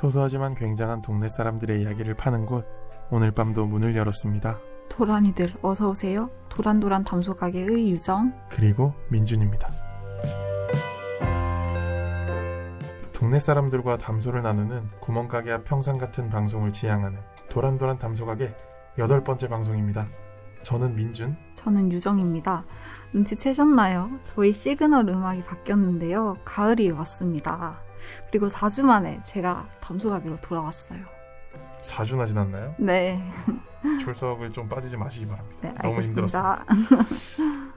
소소하지만 굉장한 동네 사람들의 이야기를 파는 곳, 오늘 밤도 문을 열었습니다. 도란이들 어서오세요. 도란도란 담소가게의 유정 그리고 민준입니다. 동네 사람들과 담소를 나누는 구멍가게 앞 평상 같은 방송을 지향하는 도란도란 담소가게 8번째 방송입니다. 저는 민준, 저는 유정입니다. 눈치채셨나요? 저희 시그널 음악이 바뀌었는데요. 가을이 왔습니다. 그리고 4주 만에 제가 담소가게로 돌아왔어요. 4주나 지났나요? 네. 출석을 좀 빠지지 마시기 바랍니다. 네, 너무 알겠습니다. 힘들었어요.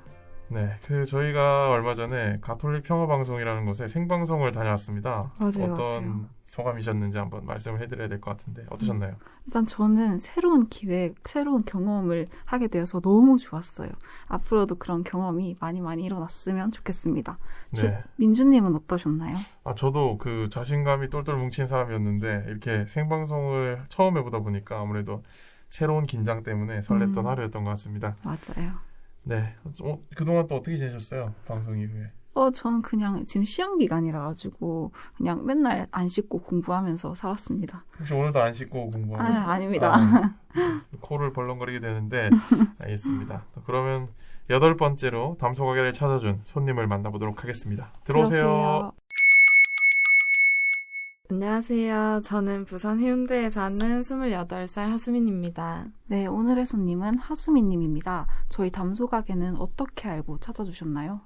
네, 저희가 얼마 전에 가톨릭 평화방송이라는 곳에 생방송을 다녀왔습니다. 맞아요, 어떤 맞아요. 소감이셨는지 한번 말씀을 해드려야 될 것 같은데 어떠셨나요? 일단 저는 새로운 기획, 새로운 경험을 하게 되어서 너무 좋았어요. 앞으로도 그런 경험이 많이 일어났으면 좋겠습니다. 네. 민주님은 어떠셨나요? 저도 그 자신감이 똘똘 뭉친 사람이었는데 이렇게 생방송을 처음 해보다 보니까 아무래도 새로운 긴장 때문에 설렜던 하루였던 것 같습니다. 맞아요. 네. 그동안 또 어떻게 지내셨어요? 방송 이후에. 저는 그냥 지금 시험 기간이라 가지고 그냥 맨날 안 씻고 공부하면서 살았습니다. 혹시 오늘도 안 씻고 공부하는? 아닙니다. 코를 벌렁거리게 되는데 알겠습니다. 그러면 8번째로 담소가게를 찾아준 손님을 만나보도록 하겠습니다. 들어오세요. 안녕하세요. 저는 부산 해운대에 사는 28살 하수민입니다. 네, 오늘의 손님은 하수민님입니다. 저희 담소가게는 어떻게 알고 찾아주셨나요?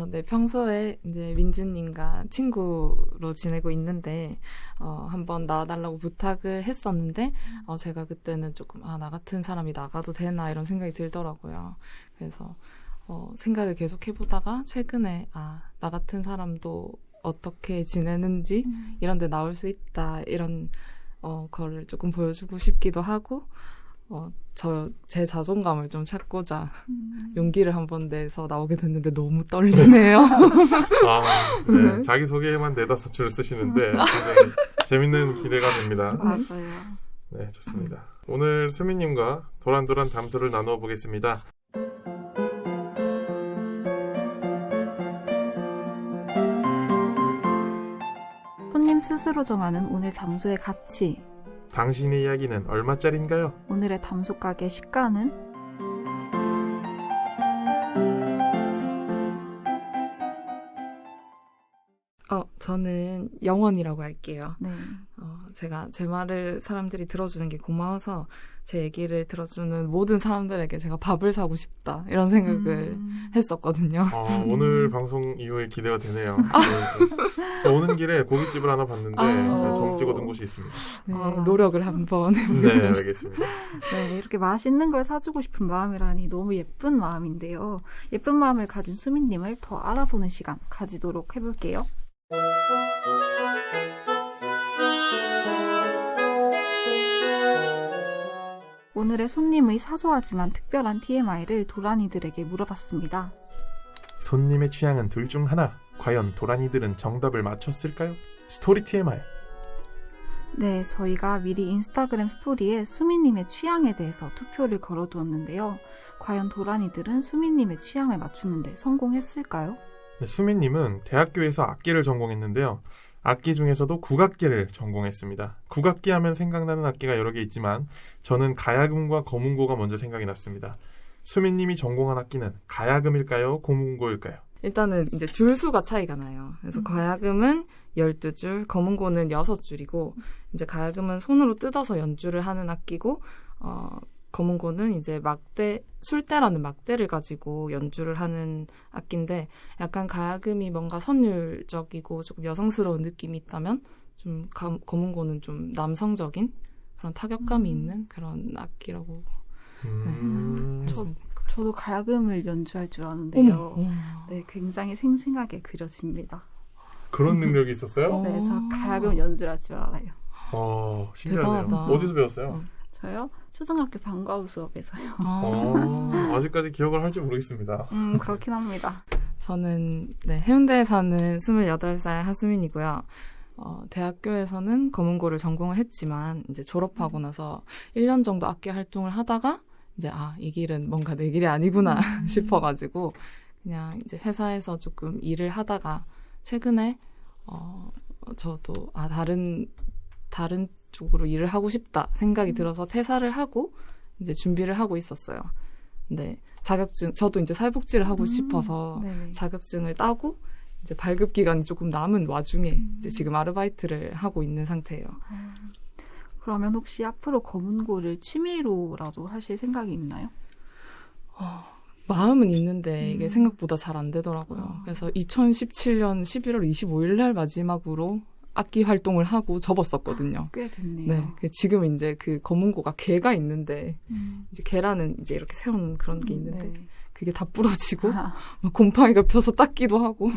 네, 평소에 이제 민준님과 친구로 지내고 있는데, 한번 나와달라고 부탁을 했었는데, 제가 그때는 조금, 나 같은 사람이 나가도 되나, 이런 생각이 들더라고요. 그래서, 생각을 계속 해보다가, 최근에, 나 같은 사람도 어떻게 지내는지, 이런 데 나올 수 있다, 이런, 거를 조금 보여주고 싶기도 하고, 제 자존감을 좀 찾고자 용기를 한번 내서 나오게 됐는데 너무 떨리네요. 네. 자기소개에만 4-5줄 쓰시는데 굉장히 재밌는 기대가 됩니다. 맞아요. 네, 좋습니다. 오늘 수민님과 도란도란 담소를 나누어 보겠습니다. 손님 스스로 정하는 오늘 담소의 가치. 당신의 이야기는 얼마짜린가요? 오늘의 담소가게 시가는? 저는 영원이라고 할게요. 네. 제가 제 말을 사람들이 들어주는 게 고마워서 제 얘기를 들어주는 모든 사람들에게 제가 밥을 사고 싶다 이런 생각을 했었거든요. 오늘 방송 이후에 기대가 되네요. 오는 길에 고깃집을 하나 봤는데 점 찍어둔 곳이 있습니다. 네, 노력을 한번 해보겠습니다. 네, 알겠습니다. 네, 이렇게 맛있는 걸 사주고 싶은 마음이라니 너무 예쁜 마음인데요. 예쁜 마음을 가진 수민님을 더 알아보는 시간 가지도록 해볼게요. 오늘의 손님의 사소하지만 특별한 TMI를 도란이들에게 물어봤습니다. 손님의 취향은 둘 중 하나. 과연 도란이들은 정답을 맞췄을까요? 스토리 TMI. 네, 저희가 미리 인스타그램 스토리에 수민님의 취향에 대해서 투표를 걸어두었는데요. 과연 도란이들은 수민님의 취향을 맞추는데 성공했을까요? 네, 수민님은 대학교에서 악기를 전공했는데요. 악기 중에서도 국악기를 전공했습니다. 국악기 하면 생각나는 악기가 여러 개 있지만 저는 가야금과 거문고가 먼저 생각이 났습니다. 수민님이 전공한 악기는 가야금일까요? 거문고일까요? 일단은 이제 줄수가 차이가 나요. 그래서 가야금은 12줄, 거문고는 6줄이고 이제 가야금은 손으로 뜯어서 연주를 하는 악기고 거문고는 이제 술대라는 막대를 가지고 연주를 하는 악기인데 약간 가야금이 뭔가 선율적이고 조금 여성스러운 느낌이 있다면 좀 거문고는 좀 남성적인 그런 타격감이 있는 그런 악기라고 저도 가야금을 연주할 줄 아는데요. 네, 굉장히 생생하게 그려집니다. 그런 능력이 있었어요? 네, 저 가야금 연주할 줄 알아요. 신기하네요. 대단하다. 어디서 배웠어요? 저요? 초등학교 방과후 수업에서요. 아직까지 기억을 할지 모르겠습니다. 그렇긴 합니다. 저는 해운대에 사는 28살 하수민이고요. 대학교에서는 거문고를 전공을 했지만 이제 졸업하고 나서 1년 정도 악기 활동을 하다가 이제 이 길은 뭔가 내 길이 아니구나 싶어가지고 그냥 이제 회사에서 조금 일을 하다가 최근에 저도 다른 다른 쪽으로 일을 하고 싶다 생각이 들어서 퇴사를 하고 이제 준비를 하고 있었어요. 근데 저도 이제 사회복지를 하고 싶어서 네네. 자격증을 따고 이제 발급 기간이 조금 남은 와중에 이제 지금 아르바이트를 하고 있는 상태예요. 그러면 혹시 앞으로 검은고를 취미로라도 하실 생각이 있나요? 마음은 있는데 이게 생각보다 잘 안 되더라고요. 그래서 2017년 11월 25일 날 마지막으로 악기 활동을 하고 접었었거든요. 꽤 됐네요. 네, 지금 이제 그 검은고가 개가 있는데 이제 개라는 이제 이렇게 세운 그런 게 있는데 네. 그게 다 부러지고 막 곰팡이가 펴서 닦기도 하고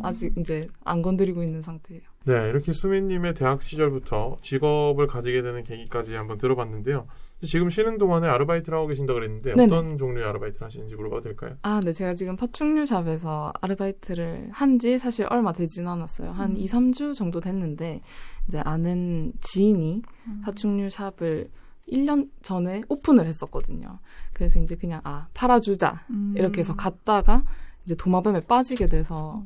아직 이제 안 건드리고 있는 상태예요. 네, 이렇게 수민님의 대학 시절부터 직업을 가지게 되는 계기까지 한번 들어봤는데요. 지금 쉬는 동안에 아르바이트를 하고 계신다고 그랬는데 어떤 종류의 아르바이트를 하시는지 물어봐도 될까요? 네, 제가 지금 파충류 샵에서 아르바이트를 한 지 사실 얼마 되지는 않았어요. 한 2, 3주 정도 됐는데 이제 아는 지인이 파충류 샵을 1년 전에 오픈을 했었거든요. 그래서 이제 그냥 팔아주자 이렇게 해서 갔다가 이제 도마뱀에 빠지게 돼서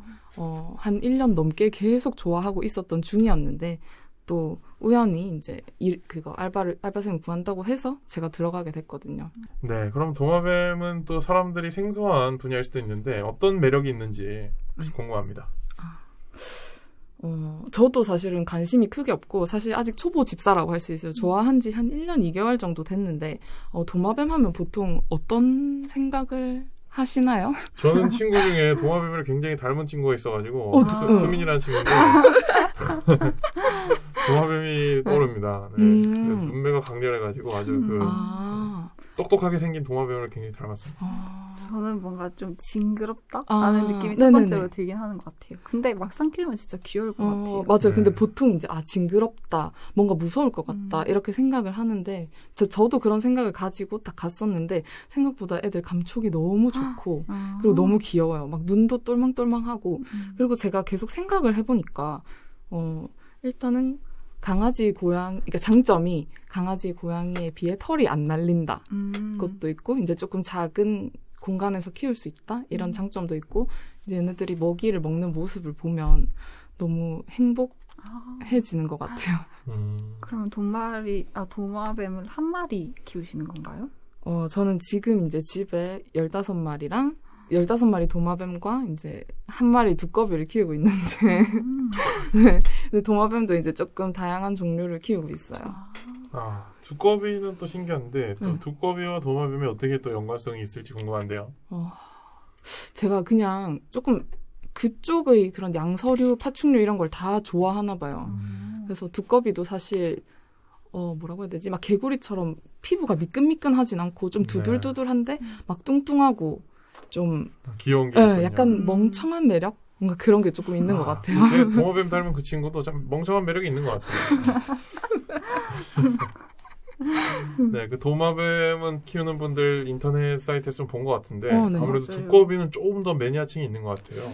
한 1년 넘게 계속 좋아하고 있었던 중이었는데 또 우연히 이제 그거 알바생 구한다고 해서 제가 들어가게 됐거든요. 네, 그럼 도마뱀은 또 사람들이 생소한 분야일 수도 있는데 어떤 매력이 있는지 궁금합니다. 저도 사실은 관심이 크게 없고 사실 아직 초보 집사라고 할 수 있어요. 좋아한 지 한 1년 2개월 정도 됐는데 도마뱀 하면 보통 어떤 생각을 하시나요? 저는 친구 중에 도마뱀을 굉장히 닮은 친구가 있어가지고 수민이라는 친구인데 도마뱀이 떠오릅니다. 네. 눈매가 강렬해가지고 아주 똑똑하게 생긴 도마뱀을 굉장히 닮았습니다. 저는 뭔가 좀 징그럽다라는 느낌이 첫 네네네. 번째로 들긴 하는 것 같아요. 근데 막상 키우면 진짜 귀여울 것 같아요. 맞아요. 네. 근데 보통 이제 징그럽다, 뭔가 무서울 것 같다 이렇게 생각을 하는데 저도 그런 생각을 가지고 딱 갔었는데 생각보다 애들 감촉이 너무 좋고 그리고 너무 귀여워요. 막 눈도 똘망똘망하고 그리고 제가 계속 생각을 해보니까 일단은 그러니까 장점이 강아지, 고양이에 비해 털이 안 날린다. 그것도 있고, 이제 조금 작은 공간에서 키울 수 있다. 이런 장점도 있고, 이제 얘네들이 먹이를 먹는 모습을 보면 너무 행복해지는 것 같아요. 그러면 도마뱀을 한 마리 키우시는 건가요? 저는 지금 이제 집에 15마리랑 15마리 도마뱀과 이제 한 마리 두꺼비를 키우고 있는데 네. 근데 도마뱀도 이제 조금 다양한 종류를 키우고 있어요. 두꺼비는 또 신기한데 또 두꺼비와 도마뱀이 어떻게 또 연관성이 있을지 궁금한데요. 제가 그냥 조금 그쪽의 그런 양서류, 파충류 이런 걸 다 좋아하나 봐요. 그래서 두꺼비도 사실 뭐라고 해야 되지? 막 개구리처럼 피부가 미끈미끈하진 않고 좀 두들두들한데 막 뚱뚱하고 좀 귀여운 게 네, 약간 멍청한 매력? 뭔가 그런 게 조금 있는 것 같아요. 제 도마뱀 닮은 그 친구도 참 멍청한 매력이 있는 것 같아요. 네, 그 도마뱀은 키우는 분들 인터넷 사이트에서 좀 본 것 같은데 네, 아무래도 맞아요. 두꺼비는 조금 더 매니아층이 있는 것 같아요.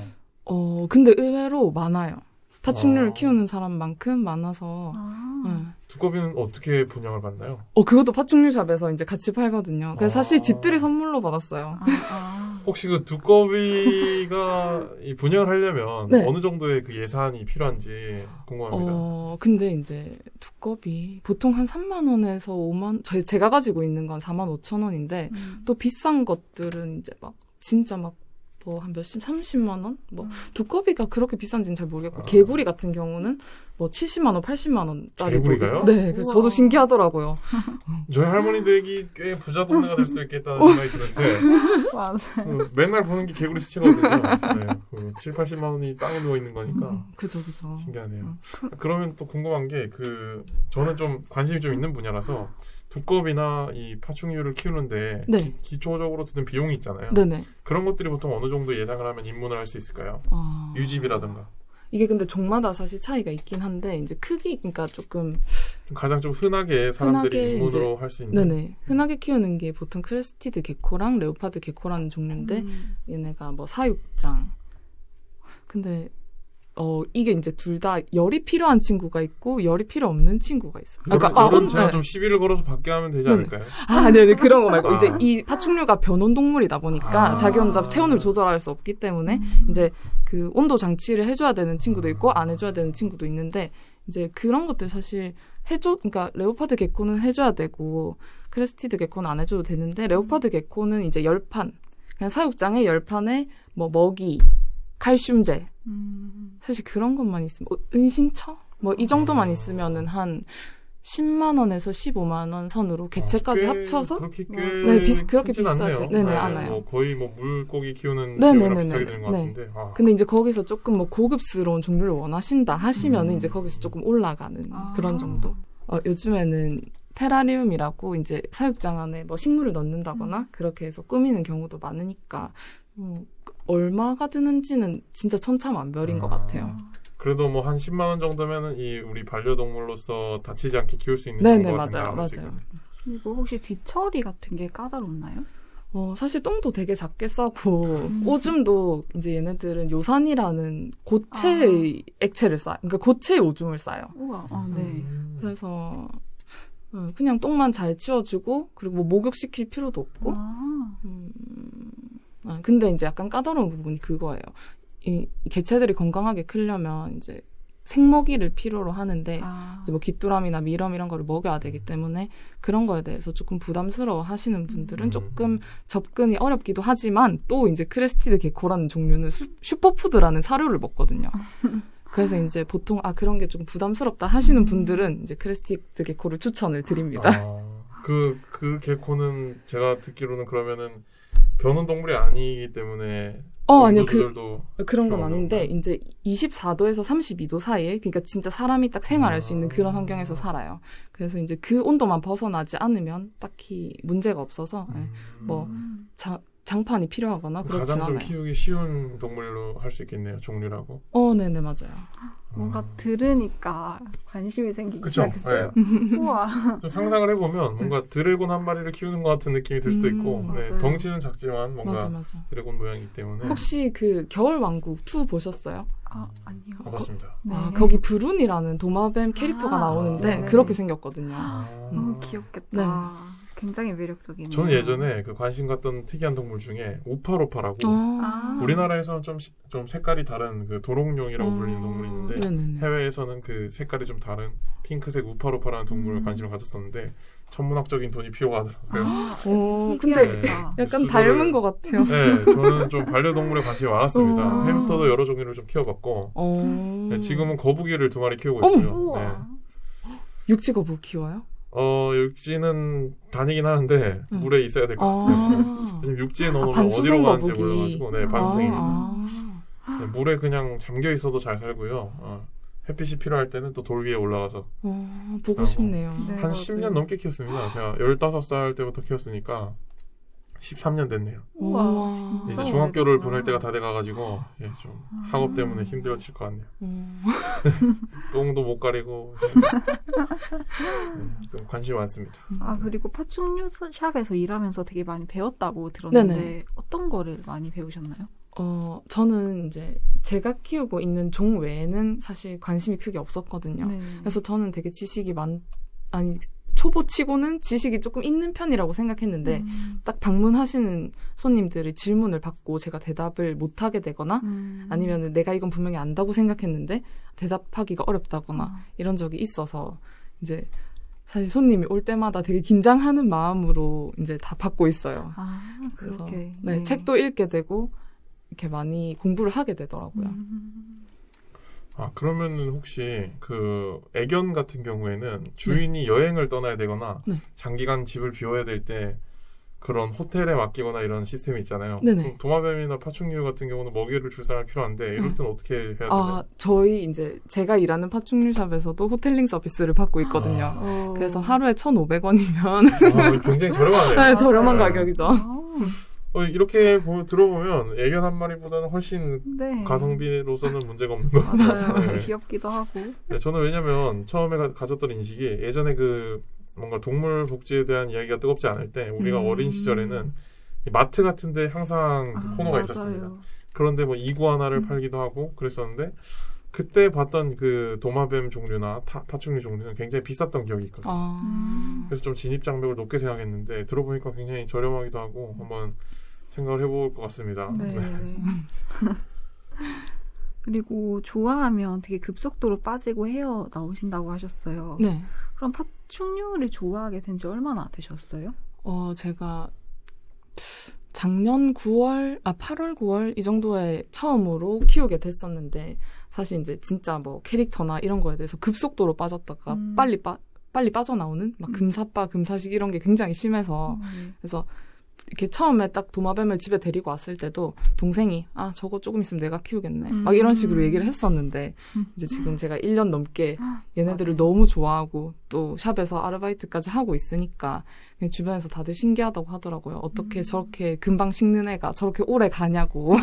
근데 의외로 많아요. 파충류를 키우는 사람만큼 많아서. 네. 두꺼비는 어떻게 분양을 받나요? 그것도 파충류샵에서 이제 같이 팔거든요. 그래서 사실 집들이 선물로 받았어요. 혹시 그 두꺼비가 이 분양을 하려면 네. 어느 정도의 그 예산이 필요한지 궁금합니다. 근데 이제 두꺼비 보통 한 3만 원에서 5만 제가 가지고 있는 건 4만 5천 원인데 또 비싼 것들은 이제 막 진짜 막 뭐 한 몇십, 30만 원? 뭐 두꺼비가 그렇게 비싼지는 잘 모르겠고 개구리 같은 경우는 뭐 70만 원, 80만 원짜리 개구리가요? 네, 그래서 저도 신기하더라고요. 저희 할머니 댁이 꽤 부자 동네가 될 수도 있겠다는 생각이 드는데 맞아요. 맨날 보는 게 개구리 수치거든요. 네, 그 7, 80만 원이 땅에 누워 있는 거니까 그죠. 신기하네요. 그러면 또 궁금한 게 저는 좀 관심이 좀 있는 분야라서 두꺼비나 이 파충류를 키우는데 네. 기초적으로 드는 비용이 있잖아요. 네네. 그런 것들이 보통 어느 정도 예상을 하면 입문을 할 수 있을까요? 유지비라든가. 이게 근데 종마다 사실 차이가 있긴 한데 이제 크기 그러니까 조금 가장 좀 흔하게 사람들이 흔하게 입문으로 할 수 있는. 네네 흔하게 키우는 게 보통 크레스티드 게코랑 레오파드 게코라는 종류인데 얘네가 뭐 사육장. 근데 이게 이제 둘 다 열이 필요한 친구가 있고 열이 필요 없는 친구가 있어요. 이런 제가 좀 시비를 걸어서 받게 하면 되지 네네. 않을까요? 네네 그런 거 말고 이제 이 파충류가 변온 동물이다 보니까 아. 자기 혼자 체온을 조절할 수 없기 때문에 이제 그 온도 장치를 해줘야 되는 친구도 있고 안 해줘야 되는 친구도 있는데 이제 그런 것들 사실 그러니까 레오파드 개코는 해줘야 되고 크레스티드 개코는 안 해줘도 되는데 레오파드 개코는 이제 열판, 그냥 사육장에 열판에 뭐 먹이, 칼슘제, 사실 그런 것만 있으면 은신처 뭐 이 정도만 있으면은 한 10만 원에서 15만 원 선으로 개체까지 합쳐서 그렇게 꽤 네, 그렇게 크진 비싸지. 않네요. 네네, 않아요. 뭐 거의 뭐 물고기 키우는 네네네네. 비용이랑 비슷하게 되는 것 네. 같은데. 아. 근데 이제 거기서 조금 뭐 고급스러운 종류를 원하신다 하시면은 이제 거기서 조금 올라가는 그런 정도. 요즘에는 테라리움이라고 이제 사육장 안에 뭐 식물을 넣는다거나 그렇게 해서 꾸미는 경우도 많으니까 얼마가 드는지는 진짜 천차만별인 것 같아요. 그래도 뭐 한 10만 원 정도면은 이 우리 반려동물로서 다치지 않게 키울 수 있는 네네, 정도가 된다고 맞아요. 할수 맞아요. 있거든요. 그리고 혹시 뒤처리 같은 게 까다롭나요? 사실 똥도 되게 작게 싸고 오줌도 이제 얘네들은 요산이라는 고체의 액체를 싸요. 그러니까 고체의 오줌을 싸요. 우와, 네. 그래서 그냥 똥만 잘 치워주고 그리고 뭐 목욕시킬 필요도 없고. 근데 이제 약간 까다로운 부분이 그거예요. 이 개체들이 건강하게 크려면 이제 생먹이를 필요로 하는데 이제 뭐 귀뚜라미나 미럼 이런 거를 먹여야 되기 때문에 그런 거에 대해서 조금 부담스러워 하시는 분들은 조금 접근이 어렵기도 하지만 또 이제 크레스티드 개코라는 종류는 슈퍼푸드라는 사료를 먹거든요. 그래서 이제 보통 그런 게 조금 부담스럽다 하시는 분들은 이제 크레스티드 개코를 추천을 드립니다. 그 개코는 제가 듣기로는 그러면은 변온 동물이 아니기 때문에 아니요. 조절도 그런 건 아닌데 이제 24도에서 32도 사이에 그러니까 진짜 사람이 딱 생활할 수 있는 그런 환경에서 살아요. 그래서 이제 그 온도만 벗어나지 않으면 딱히 문제가 없어서 뭐 장판이 필요하거나 그렇진 가장 좀 않아요. 키우기 쉬운 동물로 할 수 있겠네요. 종류라고. 네네 맞아요. 뭔가 들으니까 관심이 생기기 그쵸? 시작했어요. 네. 우와. 좀 상상을 해보면 뭔가 드래곤 한 마리를 키우는 것 같은 느낌이 들 수도 있고 네, 맞아요. 덩치는 작지만 뭔가 맞아. 드래곤 모양이기 때문에 혹시 그 겨울왕국 2 보셨어요? 아니요. 맞습니다. 네. 거기 브룬이라는 도마뱀 캐릭터가 나오는데 네. 그렇게 생겼거든요. 너무 귀엽겠다. 네. 굉장히 매력적이네요. 저는 예전에 그 관심 갖던 특이한 동물 중에 우파로파라고 우리나라에서는 좀 색깔이 다른 그 도롱뇽이라고 불리는 동물이 있는데 네네네. 해외에서는 그 색깔이 좀 다른 핑크색 우파로파라는 동물을 관심을 가졌었는데 천문학적인 돈이 필요하더라고요. 근데 네. 약간 닮은 것 같아요. 네, 저는 좀 반려동물에 관심이 많았습니다. 오. 햄스터도 여러 종류를 좀 키워봤고 네, 지금은 거북이를 2마리 키우고 어머! 있고요. 우와. 네. 육지거북 키워요? 육지는 다니긴 하는데 물에 있어야 될 것 같아요. 왜냐면 육지에 넣어놓으면 반수생 어디로 가는지 거북이. 몰라가지고 네, 반수생입니다. 네, 물에 그냥 잠겨 있어도 잘 살고요. 햇빛이 필요할 때는 또 돌 위에 올라가서 보고 싶네요. 네, 한 맞아요. 10년 넘게 키웠습니다. 제가 15살 때부터 키웠으니까 13년 됐네요. 우와. 이제 진짜 중학교를 오래됐구나. 보낼 때가 다 돼가가지고 좀 학업 때문에 힘들어질 것 같네요. 똥도 못 가리고 좀 관심이 많습니다. 그리고 파충류 샵에서 일하면서 되게 많이 배웠다고 들었는데 네네. 어떤 거를 많이 배우셨나요? 저는 이제 제가 키우고 있는 종 외에는 사실 관심이 크게 없었거든요. 네. 그래서 저는 되게 초보치고는 지식이 조금 있는 편이라고 생각했는데 딱 방문하시는 손님들의 질문을 받고 제가 대답을 못하게 되거나 아니면 내가 이건 분명히 안다고 생각했는데 대답하기가 어렵다거나 이런 적이 있어서 이제 사실 손님이 올 때마다 되게 긴장하는 마음으로 이제 다 받고 있어요. 그래서 그렇게. 네, 책도 읽게 되고 이렇게 많이 공부를 하게 되더라고요. 그러면은 혹시 그 애견 같은 경우에는 주인이 여행을 떠나야 되거나 네. 장기간 집을 비워야 될 때 그런 호텔에 맡기거나 이런 시스템이 있잖아요. 네네. 그럼 도마뱀이나 파충류 같은 경우는 먹이를 줄 사람이 필요한데 이럴 때는 어떻게 해야 되나요? 저희 이제 제가 일하는 파충류샵에서도 호텔링 서비스를 받고 있거든요. 그래서 하루에 1,500원이면 굉장히 저렴하네요. 네, 저렴한 네. 가격이죠. 이렇게 들어보면 애견 한 마리보다는 훨씬 네. 가성비로서는 문제가 없는 것 같아요. 맞아요. 네. 귀엽기도 하고. 네, 저는 왜냐면 처음에 가졌던 인식이 예전에 그 뭔가 동물 복지에 대한 이야기가 뜨겁지 않을 때 우리가 어린 시절에는 이 마트 같은데 항상 그 코너가 맞아요. 있었습니다. 그런데 뭐 이구아나를 팔기도 하고 그랬었는데 그때 봤던 그 도마뱀 종류나 파충류 종류는 굉장히 비쌌던 기억이 있거든요. 그래서 좀 진입 장벽을 높게 생각했는데 들어보니까 굉장히 저렴하기도 하고 한번 생각을 해볼 것 같습니다. 네. 그리고 좋아하면 되게 급속도로 빠지고 헤어 나오신다고 하셨어요. 네. 그럼 파충류를 좋아하게 된 지 얼마나 되셨어요? 제가 작년 8월, 9월 이 정도에 처음으로 키우게 됐었는데 사실 이제 진짜 뭐 캐릭터나 이런 거에 대해서 급속도로 빠졌다가 빨리 빠져나오는 막 금사빠, 금사식 이런 게 굉장히 심해서 그래서 이렇게 처음에 딱 도마뱀을 집에 데리고 왔을 때도 동생이 저거 조금 있으면 내가 키우겠네 막 이런 식으로 얘기를 했었는데 이제 지금 제가 1년 넘게 얘네들을 너무 좋아하고 또 샵에서 아르바이트까지 하고 있으니까 그냥 주변에서 다들 신기하다고 하더라고요. 어떻게 저렇게 금방 식는 애가 저렇게 오래 가냐고.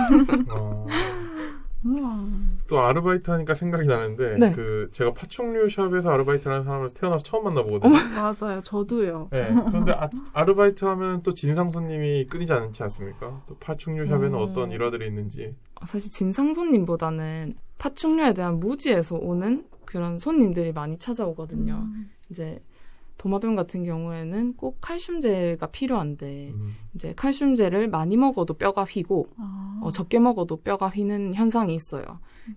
또 아르바이트 하니까 생각이 나는데 네. 제가 파충류 샵에서 아르바이트하는 사람을 태어나서 처음 만나보거든요. 맞아요. 저도요. 네. 그런데 아르바이트 하면 또 진상 손님이 끊이지 않지 않습니까? 또 파충류 샵에는 어떤 일화들이 있는지. 사실 진상 손님보다는 파충류에 대한 무지에서 오는 그런 손님들이 많이 찾아오거든요. 이제 도마뱀 같은 경우에는 꼭 칼슘제가 필요한데 이제 칼슘제를 많이 먹어도 뼈가 휘고 적게 먹어도 뼈가 휘는 현상이 있어요.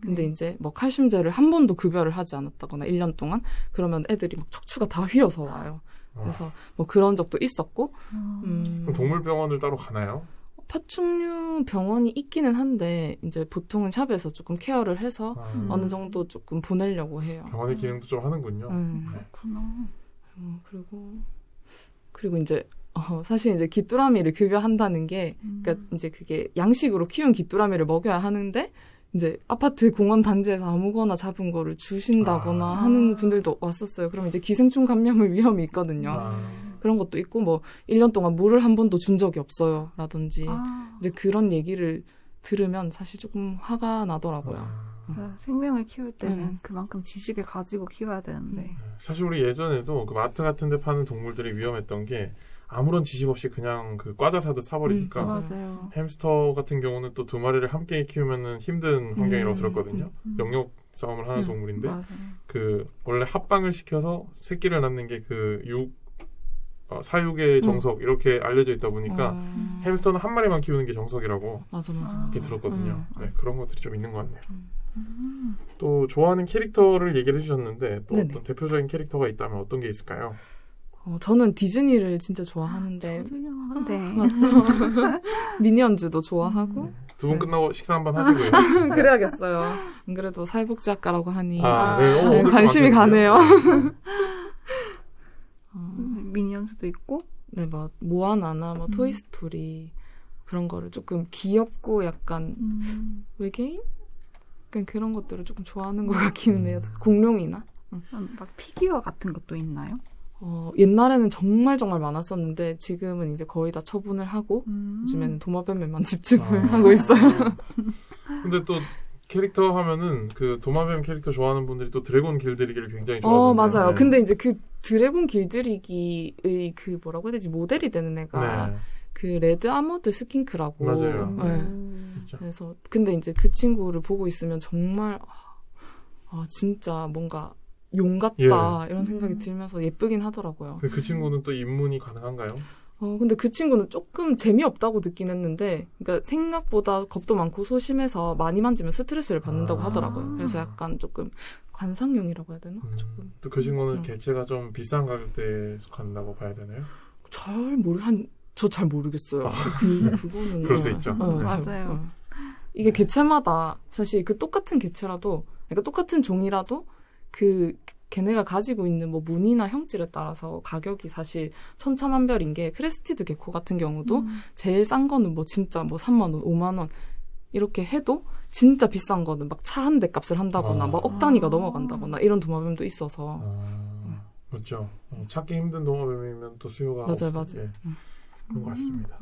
근데 이제 뭐 칼슘제를 한 번도 급여를 하지 않았다거나 1년 동안 그러면 애들이 막 척추가 다 휘어서 와요. 그래서 뭐 그런 적도 있었고 그럼 동물병원을 따로 가나요? 파충류 병원이 있기는 한데 이제 보통은 샵에서 조금 케어를 해서 어느 정도 조금 보내려고 해요. 병원의 기능도 좀 하는군요. 네. 그렇구나. 그리고 이제 사실 이제 귀뚜라미를 급여한다는 게 그러니까 이제 그게 양식으로 키운 귀뚜라미를 먹여야 하는데 이제 아파트 공원 단지에서 아무거나 잡은 거를 주신다거나 하는 분들도 왔었어요. 그럼 이제 기생충 감염의 위험이 있거든요. 그런 것도 있고 뭐 1년 동안 물을 한 번도 준 적이 없어요. 라든지 이제 그런 얘기를 들으면 사실 조금 화가 나더라고요. 생명을 키울 때는 그만큼 지식을 가지고 키워야 되는데. 사실 우리 예전에도 그 마트 같은 데 파는 동물들이 위험했던 게 아무런 지식 없이 그냥 그 과자 사듯 사버리니까. 맞아요. 햄스터 같은 경우는 또 2마리를 함께 키우면은 힘든 환경이라고 들었거든요. 영역 싸움을 하는 동물인데 그 원래 합방을 시켜서 새끼를 낳는 게 사육의 정석 이렇게 알려져 있다 보니까 햄스터는 한 마리만 키우는 게 정석이라고 맞아. 이렇게 들었거든요. 네, 그런 것들이 좀 있는 것 같네요. 또 좋아하는 캐릭터를 얘기를 해주셨는데 또 네네. 어떤 대표적인 캐릭터가 있다면 어떤 게 있을까요? 저는 디즈니를 진짜 좋아하는데 저도요. 네. 맞죠. 미니언즈도 좋아하고 두 분 끝나고 식사 한번 하시고요. 그래야겠어요. 안 그래도 사회복지학과라고 하니 오늘 관심이 좀 가네요. 미니언스도 있고. 네, 뭐 모아나나 뭐 토이스토리 그런 거를 조금 귀엽고 약간 외계인? 약간 그런 것들을 조금 좋아하는 것 같기는 해요. 공룡이나? 막 피규어 같은 것도 있나요? 옛날에는 정말 많았었는데 지금은 이제 거의 다 처분을 하고 요즘에는 도마뱀에만 집중을 하고 있어요. 근데 또 캐릭터 하면은 그 도마뱀 캐릭터 좋아하는 분들이 또 드래곤 길들이기를 굉장히 좋아하는데. 맞아요. 네. 근데 이제 그 드래곤 길들이기의 그 뭐라고 해야 되지? 모델이 되는 애가 네. 그 레드 아머드 스킨크라고. 맞아요. 네. 그렇죠. 그래서 근데 이제 그 친구를 보고 있으면 정말 진짜 뭔가 용 같다 이런 생각이 들면서 예쁘긴 하더라고요. 그 친구는 또 입문이 가능한가요? 근데 그 친구는 조금 재미없다고 듣긴 했는데, 그러니까 생각보다 겁도 많고 소심해서 많이 만지면 스트레스를 받는다고 하더라고요. 그래서 약간 조금 관상용이라고 해야 되나? 조금. 또 그 친구는 개체가 좀 비싼 가격대에 속한다고 봐야 되나요? 저 잘 모르겠어요. 그거는. 그럴 수 있죠. 맞아요. 이게 개체마다 사실 그 똑같은 개체라도, 그러니까 똑같은 종이라도 걔네가 가지고 있는 뭐 무늬나 형질에 따라서 가격이 사실 천차만별인 게 크레스티드 개코 같은 경우도 제일 싼 거는 뭐 진짜 뭐 3만 원, 5만 원 이렇게 해도 진짜 비싼 거는 막 차 한 대 값을 한다거나 막 억 단위가 넘어간다거나 이런 도마뱀도 있어서. 그렇죠. 찾기 힘든 도마뱀이면 또 수요가 맞아요. 네, 그런 것 같습니다.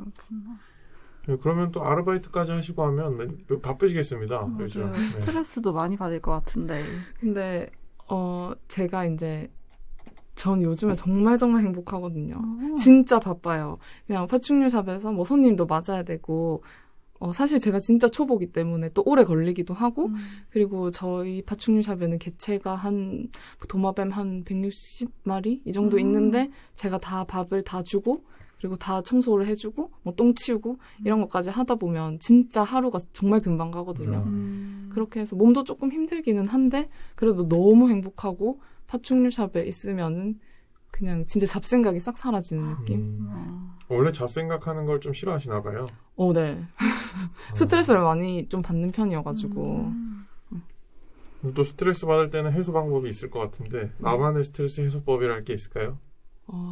네, 그러면 또 아르바이트까지 하시고 하면 바쁘시겠습니다. 그렇죠. 네. 스트레스도 많이 받을 것 같은데. 근데 제가 이제 전 요즘에 정말 행복하거든요. 진짜 바빠요. 그냥 파충류 샵에서 뭐 손님도 맞아야 되고 사실 제가 진짜 초보기 때문에 또 오래 걸리기도 하고 그리고 저희 파충류 샵에는 개체가 도마뱀 한 160마리 이 정도 있는데 제가 다 밥을 다 주고 그리고 다 청소를 해주고 뭐 똥 치우고 이런 것까지 하다 보면 진짜 하루가 정말 금방 가거든요. 그렇게 해서 몸도 조금 힘들기는 한데 그래도 너무 행복하고 파충류 샵에 있으면은 그냥 진짜 잡생각이 싹 사라지는 느낌? 원래 잡생각하는 걸 좀 싫어하시나 봐요. 네. 스트레스를 많이 좀 받는 편이어가지고. 또 스트레스 받을 때는 해소 방법이 있을 것 같은데 나만의 스트레스 해소법이랄 게 있을까요?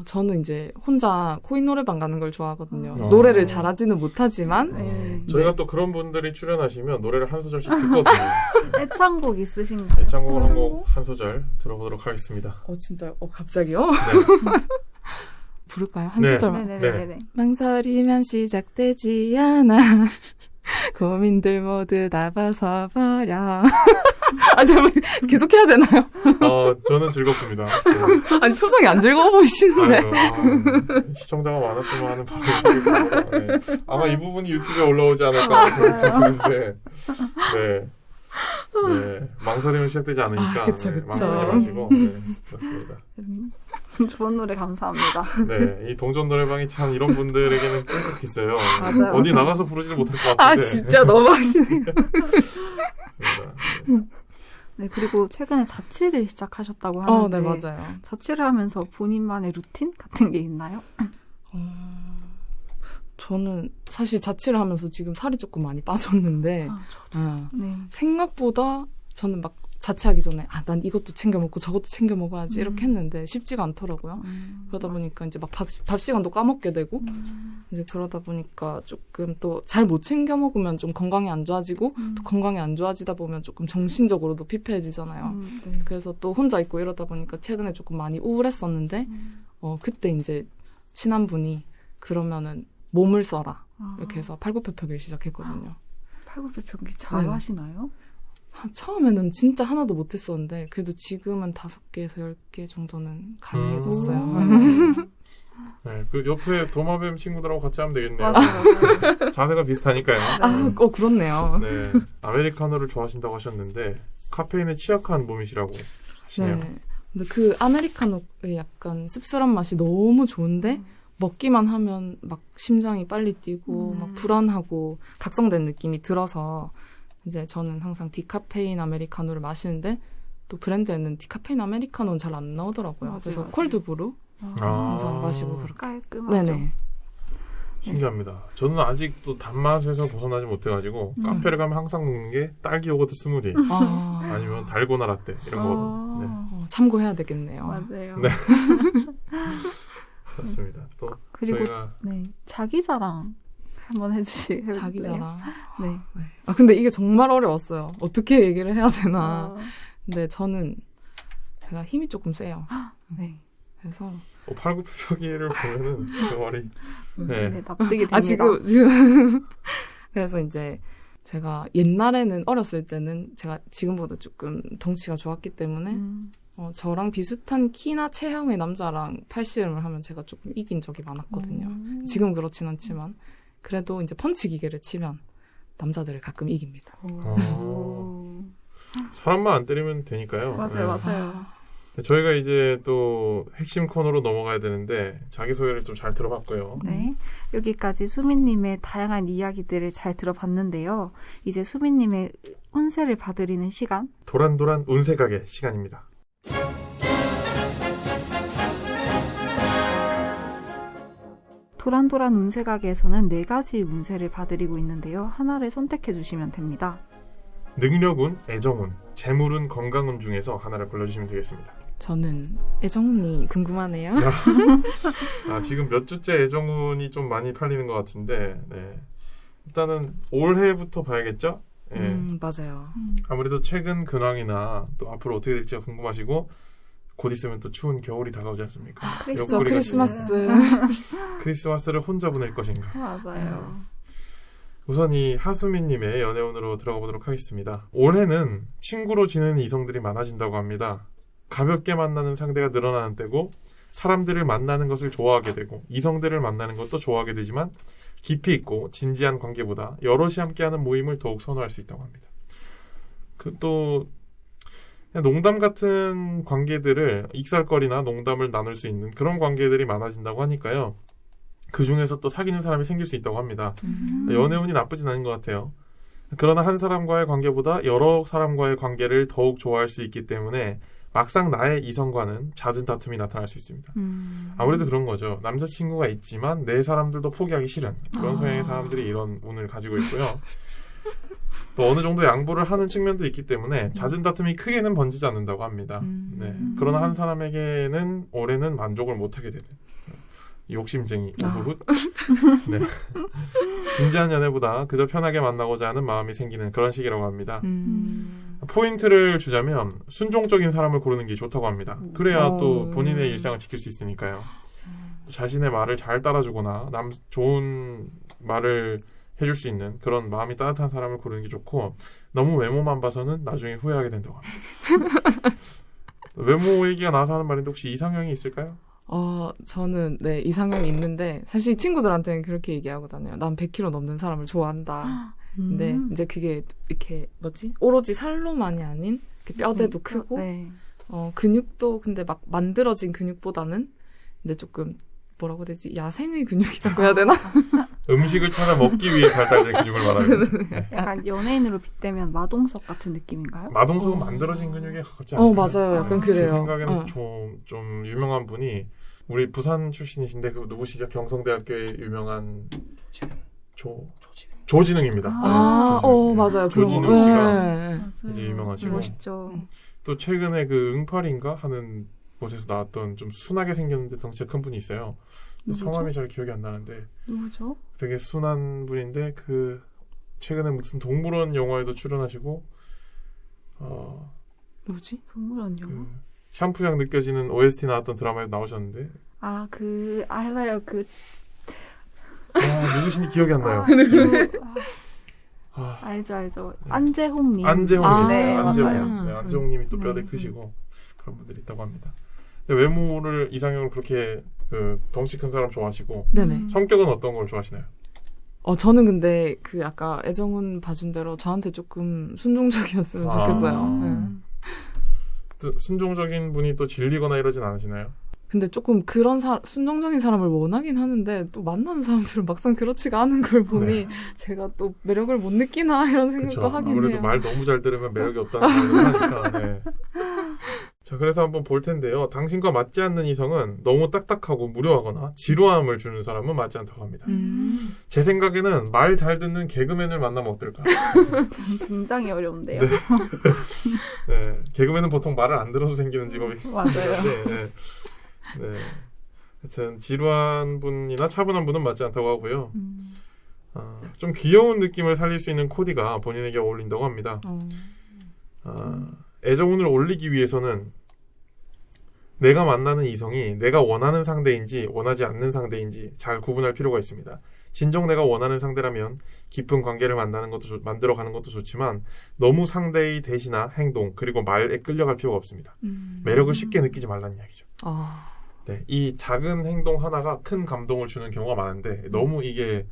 저는 이제 혼자 코인 노래방 가는 걸 좋아하거든요. 아. 노래를 잘하지는 못하지만 네. 저희가 또 그런 분들이 출연하시면 노래를 한 소절씩 듣거든요. 애창곡 있으신가요? 애창곡 한 소절 들어보도록 하겠습니다. 진짜요? 갑자기요? 네. 부를까요? 한 네. 소절만. 네네네네. 망설이면 시작되지 않아. 고민들 모두 다 벗어버려. 잠깐만, 계속 해야 되나요? 저는 즐겁습니다. 네. 아니, 표정이 안 즐거워 보이시는데. 아이고, 시청자가 많았으면 하는 바람이 네. 아마 이 부분이 유튜브에 올라오지 않을까 생각이 드는데 네. 망설이면 시작되지 않으니까 그쵸. 망설이지 마시고 그렇습니다. 좋은 노래 감사합니다. 네, 이 동전 노래방이 참 이런 분들에게는 꼭 있어요. 맞아요. 어디 나가서 부르지를 못할 것 같은데. 진짜 너무 하시네요. 그렇습니다. 네, 그리고 최근에 자취를 시작하셨다고 하는데 네, 맞아요. 자취를 하면서 본인만의 루틴 같은 게 있나요? 저는 사실 자취를 하면서 지금 살이 조금 많이 빠졌는데 저도. 네. 생각보다 저는 막 자취하기 전에 난 이것도 챙겨 먹고 저것도 챙겨 먹어야지 이렇게 했는데 쉽지가 않더라고요. 그러다 보니까 이제 막 밥 시간도 까먹게 되고 이제 그러다 보니까 조금 또 잘 못 챙겨 먹으면 좀 건강이 안 좋아지고 또 건강이 안 좋아지다 보면 조금 정신적으로도 피폐해지잖아요. 네. 그래서 또 혼자 있고 이러다 보니까 최근에 조금 많이 우울했었는데 그때 이제 친한 분이 그러면은 몸을 써라 이렇게 해서 팔굽혀펴기를 시작했거든요. 팔굽혀펴기 잘 네네. 하시나요? 처음에는 진짜 하나도 못했었는데 그래도 지금은 5개에서 10개 정도는 가능해졌어요. 네, 그 옆에 도마뱀 친구들하고 같이 하면 되겠네요. 맞아요. 자세가 비슷하니까요. 그렇네요. 네, 아메리카노를 좋아하신다고 하셨는데 카페인에 취약한 몸이시라고 하시네요. 네. 근데 그 아메리카노의 약간 씁쓸한 맛이 너무 좋은데 먹기만 하면 막 심장이 빨리 뛰고 막 불안하고 각성된 느낌이 들어서 이제 저는 항상 디카페인 아메리카노를 마시는데 또 브랜드에는 디카페인 아메리카노는 잘 안 나오더라고요. 맞아요, 그래서 맞아요. 콜드브루 항상 마시고 그렇게. 깔끔하죠. 네네. 신기합니다. 저는 아직도 단맛에서 벗어나지 못해가지고 카페를 가면 항상 먹는 게 딸기 요거트 스무디 아니면 달고나 라떼 이런 거거든요. 참고해야 되겠네요. 맞아요. 네. 그렇습니다. 또 그리고 저희가 자기 자랑 한번 해주실래요? 자기 자랑. 네. 근데 이게 정말 어려웠어요. 어떻게 얘기를 해야 되나. 근데 저는 제가 힘이 조금 세요. 네. 그래서 팔굽혀펴기를 보면은 그 머리. 네, 납득이 됩니다. 지금 그래서 이제 제가 옛날에는 어렸을 때는 제가 지금보다 조금 덩치가 좋았기 때문에 저랑 비슷한 키나 체형의 남자랑 팔씨름을 하면 제가 조금 이긴 적이 많았거든요. 지금 그렇진 않지만 그래도 이제 펀치 기계를 치면 남자들을 가끔 이깁니다. 사람만 안 때리면 되니까요. 맞아요, 네. 맞아요. 저희가 이제 또 핵심 코너로 넘어가야 되는데 자기소개를 좀 잘 들어봤고요. 네, 여기까지 수민님의 다양한 이야기들을 잘 들어봤는데요. 이제 수민님의 운세를 봐드리는 시간. 도란도란 운세가게 시간입니다. 도란도란 운세가게에서는 4가지 운세를 봐드리고 있는데요. 하나를 선택해 주시면 됩니다. 능력운, 애정운, 재물운, 건강운 중에서 하나를 골라주시면 되겠습니다. 저는 애정운이 궁금하네요. 지금 몇 주째 애정운이 좀 많이 팔리는 것 같은데 일단은 올해부터 봐야겠죠? 맞아요. 아무래도 최근 근황이나 또 앞으로 어떻게 될지가 궁금하시고 곧 있으면 또 추운 겨울이 다가오지 않습니까? 그렇죠. 옆구리가 크리스마스. 크리스마스를 혼자 보낼 것인가? 맞아요. 우선 이 하수민님의 연애운으로 들어가 보도록 하겠습니다. 올해는 친구로 지내는 이성들이 많아진다고 합니다. 가볍게 만나는 상대가 늘어나는 때고 사람들을 만나는 것을 좋아하게 되고 이성들을 만나는 것도 좋아하게 되지만 깊이 있고 진지한 관계보다 여럿이 함께하는 모임을 더욱 선호할 수 있다고 합니다. 또 농담 같은 관계들을 익살거리나 농담을 나눌 수 있는 그런 관계들이 많아진다고 하니까요. 그 중에서 또 사귀는 사람이 생길 수 있다고 합니다. 연애운이 나쁘진 않은 것 같아요. 그러나 한 사람과의 관계보다 여러 사람과의 관계를 더욱 좋아할 수 있기 때문에 막상 나의 이성과는 잦은 다툼이 나타날 수 있습니다. 아무래도 그런 거죠. 남자친구가 있지만 내 사람들도 포기하기 싫은 그런 성향의 사람들이 이런 운을 가지고 있고요. 또 어느 정도 양보를 하는 측면도 있기 때문에 잦은 다툼이 크게는 번지지 않는다고 합니다. 네. 그러나 한 사람에게는 올해는 만족을 못하게 되는 욕심쟁이 우후훗. 네. 진지한 연애보다 그저 편하게 만나고자 하는 마음이 생기는 그런 시기라고 합니다. 포인트를 주자면 순종적인 사람을 고르는 게 좋다고 합니다. 그래야 또 본인의 일상을 지킬 수 있으니까요. 자신의 말을 잘 따라주거나 좋은 말을 해줄 수 있는 그런 마음이 따뜻한 사람을 고르는 게 좋고 너무 외모만 봐서는 나중에 후회하게 된다고 합니다. 외모 얘기가 나와서 하는 말인데 혹시 이상형이 있을까요? 저는 네 이상형이 있는데 사실 친구들한테는 그렇게 얘기하고 다녀요. 난 100kg 넘는 사람을 좋아한다. 근데 이제 그게 이렇게 오로지 살로만이 아닌 이렇게 뼈대도 크고 네. 근육도 근데 막 만들어진 근육보다는 이제 조금 뭐라고 해야 되지? 야생의 근육이라고 해야 되나? 음식을 찾아 먹기 위해 발달된 근육을 말하는. 네. 약간 연예인으로 빗대면 마동석 같은 느낌인가요? 마동석은 만들어진 근육에 가깝지 않아요? 맞아요. 약간 그래요. 제 생각에는 좀 유명한 분이 우리 부산 출신이신데 그 누구시죠? 경성대학교의 유명한 조진웅입니다. 맞아요. 조진웅 씨가 맞아요. 이제 유명하시고 멋있죠. 또 최근에 그 응팔인가 하는 곳에서 나왔던 좀 순하게 생겼는데 덩치가 큰 분이 있어요. 누구죠? 성함이 잘 기억이 안 나는데 누구죠? 되게 순한 분인데 그 최근에 무슨 동물원 영화에도 출연하시고 뭐지? 동물원 영화? 그 샴푸향 느껴지는 OST 나왔던 드라마에서 나오셨는데 알아요. 누구신지 기억이 안 나요. 알죠. 안재홍님. 안재홍님. 네, 안재홍님. 맞아요. 네, 안재홍님이 또 뼈대 크시고 그런 분들이 있다고 합니다. 근데 외모를 이상형으로 그렇게 그 덩치 큰 사람 좋아하시고 네네. 성격은 어떤 걸 좋아하시나요? 저는 근데 그 아까 애정은 봐준 대로 저한테 조금 순종적이었으면 좋겠어요. 네. 순종적인 분이 또 질리거나 이러진 않으시나요? 근데 조금 그런 순종적인 사람을 원하긴 하는데 또 만나는 사람들은 막상 그렇지가 않은 걸 보니 제가 또 매력을 못 느끼나 이런 생각도 그쵸. 하긴 아무래도 해요. 말 너무 잘 들으면 매력이 없다는 걸 하니까. 네. 자, 그래서 한번 볼 텐데요. 당신과 맞지 않는 이성은 너무 딱딱하고 무료하거나 지루함을 주는 사람은 맞지 않다고 합니다. 제 생각에는 말 잘 듣는 개그맨을 만나면 어떨까? 굉장히 어려운데요. 네. 개그맨은 보통 말을 안 들어서 생기는 직업이 맞아요. 네. 하여튼 지루한 분이나 차분한 분은 맞지 않다고 하고요. 좀 귀여운 느낌을 살릴 수 있는 코디가 본인에게 어울린다고 합니다. 애정운을 올리기 위해서는 내가 만나는 이성이 내가 원하는 상대인지 원하지 않는 상대인지 잘 구분할 필요가 있습니다. 진정 내가 원하는 상대라면 깊은 관계를 만들어가는 것도 좋지만 너무 상대의 대시나 행동 그리고 말에 끌려갈 필요가 없습니다. 매력을 쉽게 느끼지 말라는 이야기죠. 네, 이 작은 행동 하나가 큰 감동을 주는 경우가 많은데 너무 이게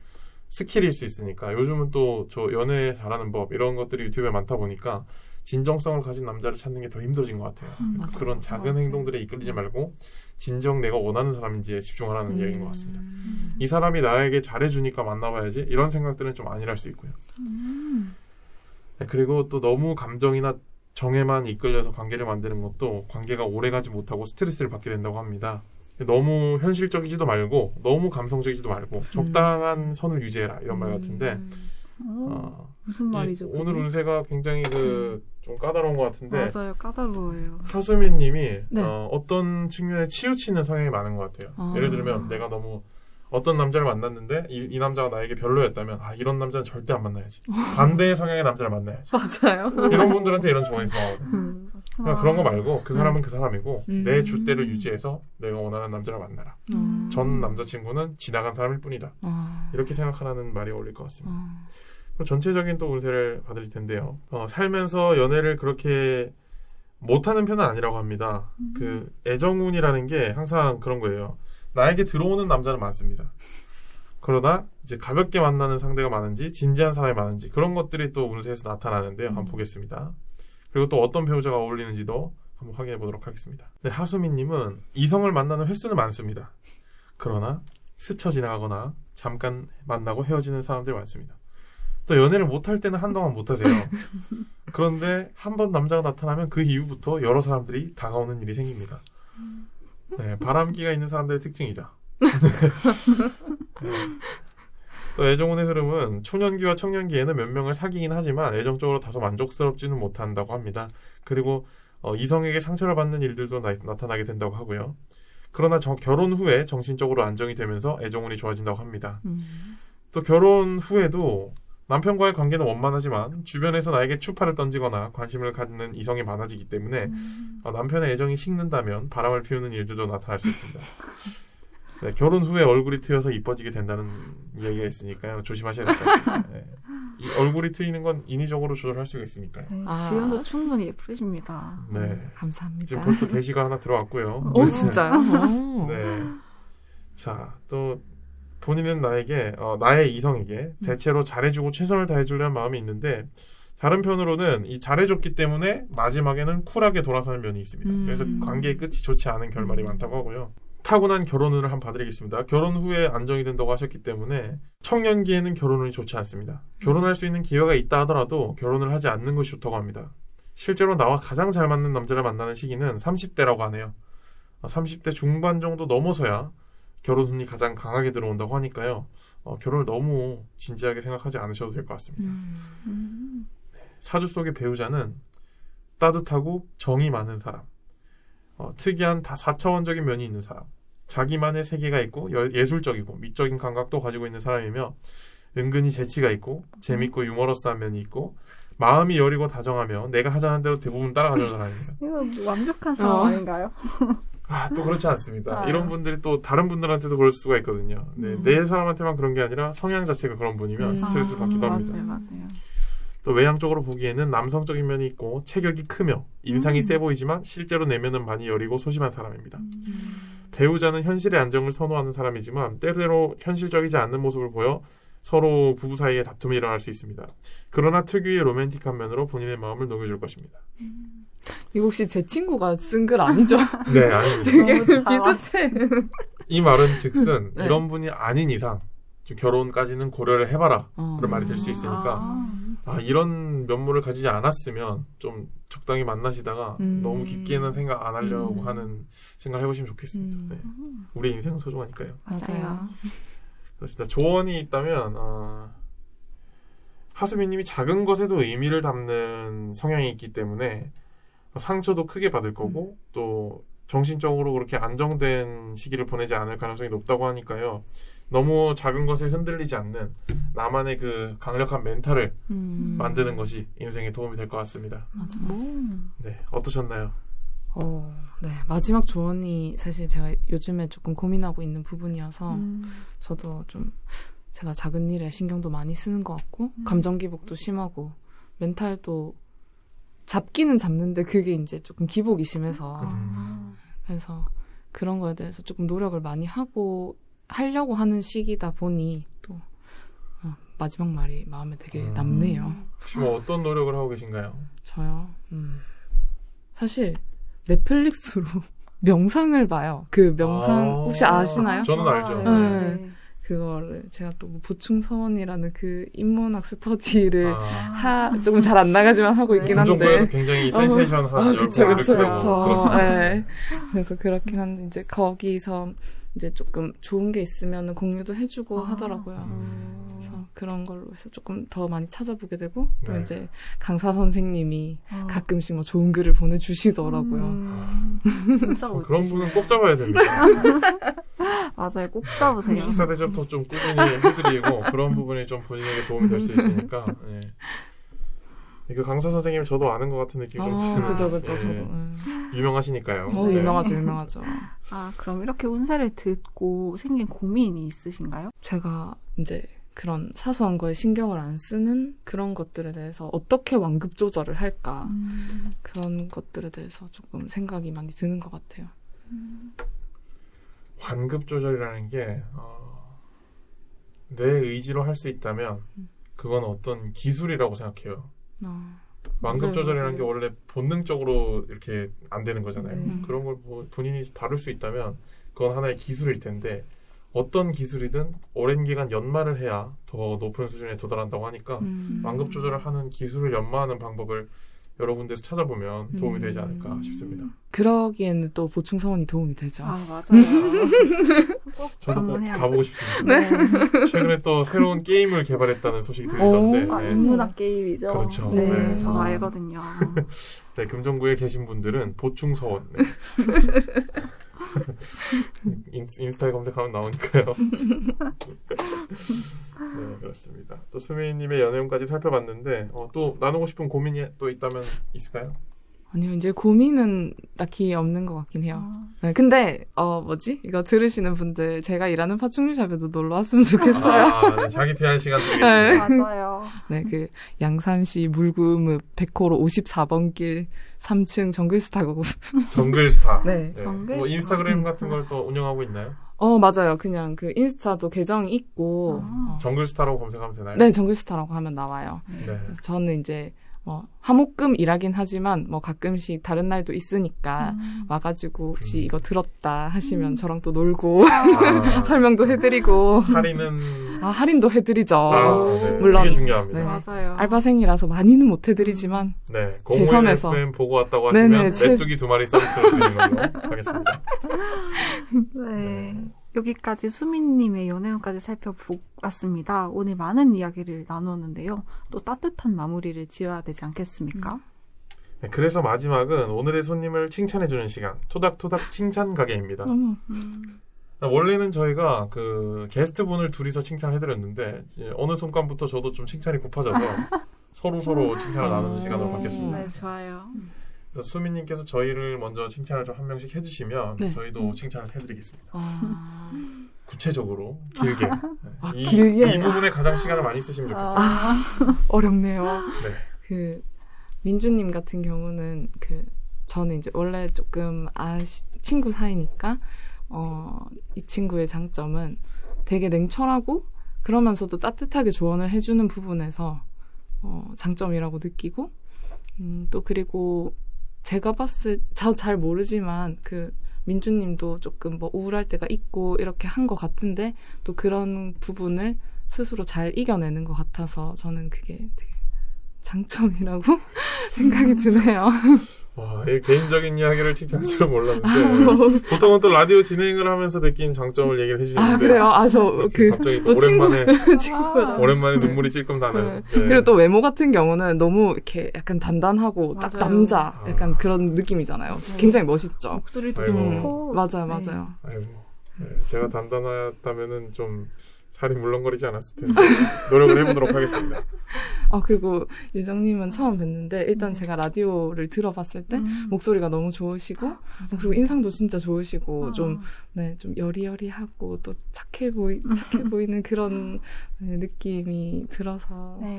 스킬일 수 있으니까 요즘은 또 저 연애 잘하는 법 이런 것들이 유튜브에 많다 보니까 진정성을 가진 남자를 찾는 게 더 힘들어진 것 같아요. 그런 작은 행동들에 이끌리지 말고 진정 내가 원하는 사람인지에 집중하라는 이야기인 것 같습니다. 이 사람이 나에게 잘해주니까 만나봐야지 이런 생각들은 좀 아니랄 수 있고요. 네, 그리고 또 너무 감정이나 정에만 이끌려서 관계를 만드는 것도 관계가 오래가지 못하고 스트레스를 받게 된다고 합니다. 너무 현실적이지도 말고 너무 감성적이지도 말고 적당한 선을 유지해라 이런 말 같은데 무슨 말이죠? 오늘 운세가 굉장히 좀 까다로운 것 같은데 맞아요. 까다로워요. 하수민님이 네. 어떤 측면에 치우치는 성향이 많은 것 같아요. 예를 들면 내가 너무 어떤 남자를 만났는데 이 남자가 나에게 별로였다면 이런 남자는 절대 안 만나야지. 반대의 성향의 남자를 만나야지. 맞아요. 이런 분들한테 이런 조언이 통하거든요. 그냥 그런 거 말고 그 사람은 그 사람이고 내 줏대를 유지해서 내가 원하는 남자를 만나라. 전 남자친구는 지나간 사람일 뿐이다. 이렇게 생각하라는 말이 어울릴 것 같습니다. 전체적인 또 운세를 봐드릴 텐데요. 살면서 연애를 그렇게 못하는 편은 아니라고 합니다. 그 애정운이라는 게 항상 그런 거예요. 나에게 들어오는 남자는 많습니다. 그러다 이제 가볍게 만나는 상대가 많은지 진지한 사람이 많은지 그런 것들이 또 운세에서 나타나는데요. 한번 보겠습니다. 그리고 또 어떤 배우자가 어울리는지도 한번 확인해 보도록 하겠습니다. 네, 하수민님은 이성을 만나는 횟수는 많습니다. 그러나 스쳐 지나가거나 잠깐 만나고 헤어지는 사람들이 많습니다. 또 연애를 못할 때는 한동안 못하세요. 그런데 한 번 남자가 나타나면 그 이후부터 여러 사람들이 다가오는 일이 생깁니다. 네, 바람기가 있는 사람들의 특징이죠. 네. 또 애정운의 흐름은 초년기와 청년기에는 몇 명을 사귀긴 하지만 애정적으로 다소 만족스럽지는 못한다고 합니다. 그리고 이성에게 상처를 받는 일들도 나타나게 된다고 하고요. 그러나 결혼 후에 정신적으로 안정이 되면서 애정운이 좋아진다고 합니다. 또 결혼 후에도 남편과의 관계는 원만하지만 주변에서 나에게 추파를 던지거나 관심을 갖는 이성이 많아지기 때문에 남편의 애정이 식는다면 바람을 피우는 일들도 나타날 수 있습니다. 네, 결혼 후에 얼굴이 트여서 이뻐지게 된다는 이야기가 있으니까요. 조심하셔야 될 것 같아요. 네. 이 얼굴이 트이는 건 인위적으로 조절할 수가 있으니까요. 네, 아. 지금도 충분히 예쁘십니다. 네. 감사합니다. 지금 벌써 대시가 하나 들어왔고요. 오, 네. 진짜요? 오. 네. 자, 또 본인은 나의 이성에게 대체로 잘해주고 최선을 다해주려는 마음이 있는데 다른 편으로는 이 잘해줬기 때문에 마지막에는 쿨하게 돌아서는 면이 있습니다. 그래서 관계의 끝이 좋지 않은 결말이 많다고 하고요. 타고난 결혼운을 한번 봐드리겠습니다. 결혼 후에 안정이 된다고 하셨기 때문에 청년기에는 결혼운이 좋지 않습니다. 결혼할 수 있는 기회가 있다 하더라도 결혼을 하지 않는 것이 좋다고 합니다. 실제로 나와 가장 잘 맞는 남자를 만나는 시기는 30대라고 하네요. 30대 중반 정도 넘어서야 결혼운이 가장 강하게 들어온다고 하니까요. 결혼을 너무 진지하게 생각하지 않으셔도 될 것 같습니다. 사주 속의 배우자는 따뜻하고 정이 많은 사람, 특이한 4차원적인 면이 있는 사람, 자기만의 세계가 있고 예술적이고 미적인 감각도 가지고 있는 사람이며 은근히 재치가 있고 재밌고 유머러스한 면이 있고 마음이 여리고 다정하며 내가 하자는 대로 대부분 따라가는 사람입니다. 이거 완벽한 상황 아닌가요? 또 그렇지 않습니다. 아. 이런 분들이 또 다른 분들한테도 그럴 수가 있거든요. 네, 내 사람한테만 그런 게 아니라 성향 자체가 그런 분이면 스트레스를 받기도 합니다. 맞아요. 또 외향적으로 보기에는 남성적인 면이 있고 체격이 크며 인상이 세 보이지만 실제로 내면은 많이 여리고 소심한 사람입니다. 배우자는 현실의 안정을 선호하는 사람이지만 때때로 현실적이지 않는 모습을 보여 서로 부부 사이에 다툼이 일어날 수 있습니다. 그러나 특유의 로맨틱한 면으로 본인의 마음을 녹여줄 것입니다. 이거 혹시 제 친구가 쓴 글 아니죠? 네, 아닙니다. 되게 너무 잘 비슷해. 이 말은 즉슨 네. 이런 분이 아닌 이상 좀 결혼까지는 고려를 해봐라 그런 말이 될 수 있으니까 이런 면모를 가지지 않았으면 좀 적당히 만나시다가 너무 깊게는 생각 안 하려고 하는 생각을 해보시면 좋겠습니다. 네. 우리 인생은 소중하니까요. 맞아요. 그렇습니다. 조언이 있다면 하수미님이 작은 것에도 의미를 담는 성향이 있기 때문에 상처도 크게 받을 거고 또 정신적으로 그렇게 안정된 시기를 보내지 않을 가능성이 높다고 하니까요. 너무 작은 것에 흔들리지 않는 나만의 그 강력한 멘탈을 만드는 것이 인생에 도움이 될 것 같습니다. 맞아. 네, 어떠셨나요? 네. 마지막 조언이 사실 제가 요즘에 조금 고민하고 있는 부분이어서 저도 좀 제가 작은 일에 신경도 많이 쓰는 것 같고 감정 기복도 심하고 멘탈도 잡기는 잡는데 그게 이제 조금 기복이 심해서 그래서 그런 거에 대해서 조금 노력을 많이 하려고 하는 시기다 보니 또 마지막 말이 마음에 되게 남네요. 혹시 뭐 어떤 노력을 하고 계신가요? 저요? 사실 넷플릭스로 명상을 봐요. 그 명상 혹시 아시나요? 저는 알죠. 네. 그거를 제가 또 뭐 보충서원이라는 그 인문학 스터디를 조금 잘 안 나가지만 하고 있긴 한데. 공정부에서 굉장히 센세이션한 그쵸. 네. 그래서 그렇긴 한데 이제 거기서 이제 조금 좋은 게 있으면 공유도 해주고 하더라고요. 그래서 그런 걸로 해서 조금 더 많이 찾아보게 되고 또 네. 이제 강사 선생님이 가끔씩 뭐 좋은 글을 보내주시더라고요. 진짜 멋지시네. 그런 분은 꼭 잡아야 됩니다. 맞아요. 꼭 잡으세요. 식사 대접도 좀 꾸준히 해드리고 그런 부분이 좀 본인에게 도움이 될 수 있으니까. 네. 그 강사 선생님 저도 아는 것 같은 느낌이 좀 드는. 그죠. 네. 저도. 유명하시니까요. 네. 유명하죠. 그럼 이렇게 운세를 듣고 생긴 고민이 있으신가요? 제가 이제 그런 사소한 거에 신경을 안 쓰는 그런 것들에 대해서 어떻게 완급 조절을 할까 그런 것들에 대해서 조금 생각이 많이 드는 것 같아요. 완급 조절이라는 게 내 의지로 할 수 있다면 그건 어떤 기술이라고 생각해요. 완급 조절이라는 게 원래 본능적으로 이렇게 안 되는 거잖아요. 그런 걸 본인이 다룰 수 있다면 그건 하나의 기술일 텐데 어떤 기술이든 오랜 기간 연마를 해야 더 높은 수준에 도달한다고 하니까 완급 조절을 하는 기술을 연마하는 방법을 여러 군데서 찾아보면 도움이 되지 않을까 싶습니다. 그러기에는 또 보충 서원이 도움이 되죠. 아, 맞아요. 꼭 저도 꼭 방문해야 가보고 싶습니다. 네. 최근에 또 새로운 게임을 개발했다는 소식이 들리던데 아, 네. 인문학 게임이죠. 그렇죠. 네, 네. 저도 아. 알거든요. 네, 금정구에 계신 분들은 보충 서원 네. 인스타에 검색하면 나오니까요. 네, 그렇습니다. 또 수미님의 연애운까지 살펴봤는데 또 나누고 싶은 고민이 또 있다면 있을까요? 아니요, 이제 고민은 딱히 없는 것 같긴 해요. 네, 근데 이거 들으시는 분들 제가 일하는 파충류샵에도 놀러 왔으면 좋겠어요. 네, 자기 PR 시간 드리겠습니다. 맞아요. 네, 그 양산시 물구읍 100호로 54번 길 3층 정글스타고. 정글스타. 네. 정글스타. 뭐 인스타그램 같은 걸 또 운영하고 있나요? 맞아요. 그냥 그 인스타도 계정이 있고. 정글스타라고 검색하면 되나요? 네, 정글스타라고 하면 나와요. 네. 그래서 저는 이제 화목금 일하긴 하지만 가끔씩 다른 날도 있으니까 와가지고 혹시 이거 들었다 하시면 저랑 또 놀고 아, 설명도 해드리고 할인은 할인도 해드리죠. 네. 물론. 그게 중요합니다. 네. 맞아요. 알바생이라서 많이는 못 해드리지만 네, 제 선에서. 05FM 보고 왔다고 하시면 네네, 메뚜기 2마리 서비스로 드리는 걸로 하겠습니다. 네. 여기까지 수민님의 연애운까지 살펴보았습니다. 오늘 많은 이야기를 나누었는데요. 또 따뜻한 마무리를 지어야 되지 않겠습니까? 네, 그래서 마지막은 오늘의 손님을 칭찬해주는 시간, 토닥토닥 칭찬 가게입니다. 원래는 저희가 그 게스트분을 둘이서 칭찬을 해드렸는데 이제 어느 순간부터 저도 좀 칭찬이 고파져서 서로 칭찬을 나누는 시간으로 바뀌었습니다. 네, 좋아요. 그래서 수민님께서 저희를 먼저 칭찬을 좀 한 명씩 해주시면 네. 저희도 칭찬을 해드리겠습니다. 구체적으로 길게. 네. 길게. 이 부분에 가장 시간을 많이 쓰시면 좋겠습니다. 어렵네요. 네. 그 민주님 같은 경우는 저는 이제 원래 조금 친구 사이니까 이 친구의 장점은 되게 냉철하고 그러면서도 따뜻하게 조언을 해주는 부분에서 장점이라고 느끼고 또 그리고 제가 잘 모르지만 민주님도 조금 우울할 때가 있고 이렇게 한 것 같은데 또 그런 부분을 스스로 잘 이겨내는 것 같아서 저는 그게 되게 장점이라고 생각이 드네요. 와, 이 개인적인 이야기를 칭찬할 줄은 몰랐는데 보통은 또 라디오 진행을 하면서 느낀 장점을 얘기를 해주시는데 그래요? 갑자기 또 친구가 오랜만에 눈물이 찔끔 나는 네. 그리고 또 외모 같은 경우는 너무 이렇게 약간 단단하고 딱 맞아요. 남자 약간 그런 느낌이잖아요. 굉장히 멋있죠. 목소리도 아이고. 좋고. 맞아요. 아이고, 네, 제가 단단하다면은 좀 살이 물렁거리지 않았을 텐데 노력을 해보도록 하겠습니다. 그리고 유정님은 처음 뵀는데 일단 제가 라디오를 들어봤을 때 목소리가 너무 좋으시고 그리고 인상도 진짜 좋으시고 좀 여리여리하고 또 착해 보이는 그런 느낌이 들어서 네.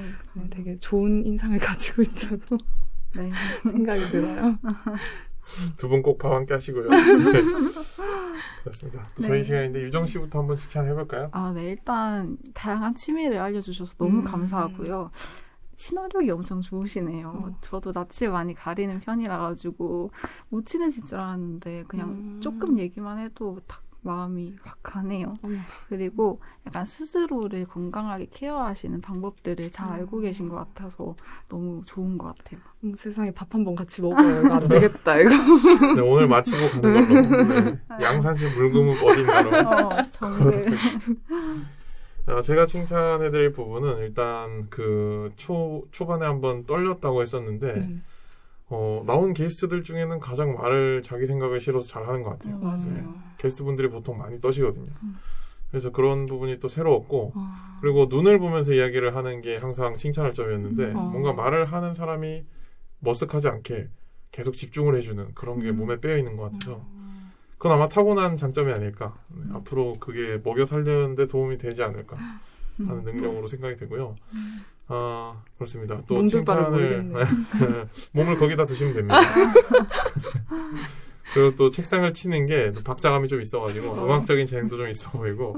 되게 좋은 인상을 가지고 있다고 네. 생각이 들어요. 두 분 꼭 밥 함께 하시고요. 네. 그렇습니다. 또 저희 네. 시간인데 유정 씨부터 한번 칭찬해볼까요? 네, 일단 다양한 취미를 알려주셔서 너무 감사하고요. 친화력이 엄청 좋으시네요. 저도 낯을 많이 가리는 편이라 가지고 못 친해질 줄 알았는데 그냥 조금 얘기만 해도 딱 마음이 확 가네요. 그리고 약간 스스로를 건강하게 케어하시는 방법들을 잘 알고 계신 것 같아서 너무 좋은 것 같아요. 세상에 밥 한 번 같이 먹어요. 이거 안 되겠다 이거. 네, 오늘 마치고 가는 걸로. 네. 양산시 물금읍 어딘가로. 정글. 제가 칭찬해드릴 부분은 일단 초반에 한번 떨렸다고 했었는데 나온 게스트들 중에는 가장 말을 자기 생각을 실어서 잘하는 것 같아요. 맞아요. 게스트분들이 보통 많이 떠시거든요. 그래서 그런 부분이 또 새로웠고 그리고 눈을 보면서 이야기를 하는 게 항상 칭찬할 점이었는데 뭔가 말을 하는 사람이 머쓱하지 않게 계속 집중을 해주는 그런 게 몸에 빼어있는 것 같아서 그건 아마 타고난 장점이 아닐까. 앞으로 그게 먹여 살리는데 도움이 되지 않을까 하는 능력으로 생각이 되고요. 그렇습니다. 또 몸둘 바를 칭찬을 모르겠네요. 몸을 거기다 두시면 됩니다. 그리고 또 책상을 치는 게 박자감이 좀 있어가지고 음악적인 재능도 좀 있어 보이고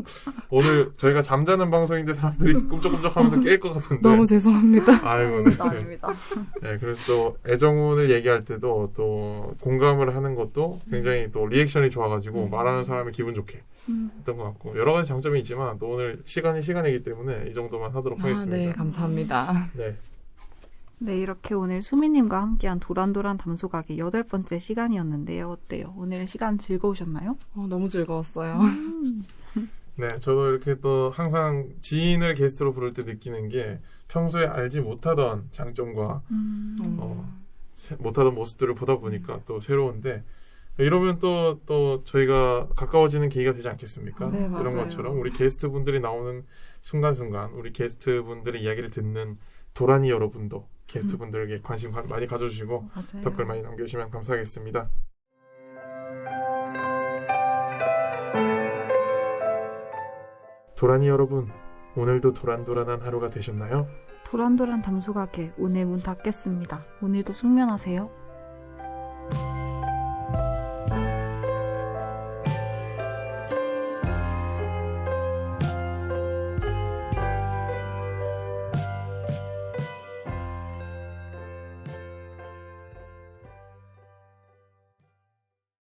오늘 저희가 잠자는 방송인데 사람들이 꿈쩍꿈쩍하면서 깰 것 같은데 너무 죄송합니다. 아이고 네. 아닙니다. 네, 그래서 또 애정운을 얘기할 때도 또 공감을 하는 것도 굉장히 또 리액션이 좋아가지고 말하는 사람이 기분 좋게 했던 것 같고 여러 가지 장점이 있지만 또 오늘 시간이기 때문에 이 정도만 하도록 하겠습니다. 네, 감사합니다. 네. 네, 이렇게 오늘 수미님과 함께한 도란도란 담소가기 8번째 시간이었는데요. 어때요? 오늘 시간 즐거우셨나요? 너무 즐거웠어요. 네, 저도 이렇게 또 항상 지인을 게스트로 부를 때 느끼는 게 평소에 알지 못하던 장점과 못하던 모습들을 보다 보니까 또 새로운데 이러면 또 저희가 가까워지는 계기가 되지 않겠습니까? 네, 그런 맞아요. 것처럼 우리 게스트분들이 나오는 순간순간 우리 게스트분들의 이야기를 듣는 도란이 여러분도 게스트분들에게 관심 많이 가져주시고 맞아요. 댓글 많이 남겨주시면 감사하겠습니다. 도란이 여러분, 오늘도 도란도란한 하루가 되셨나요? 도란도란 담소가게 오늘 문 닫겠습니다. 오늘도 숙면하세요.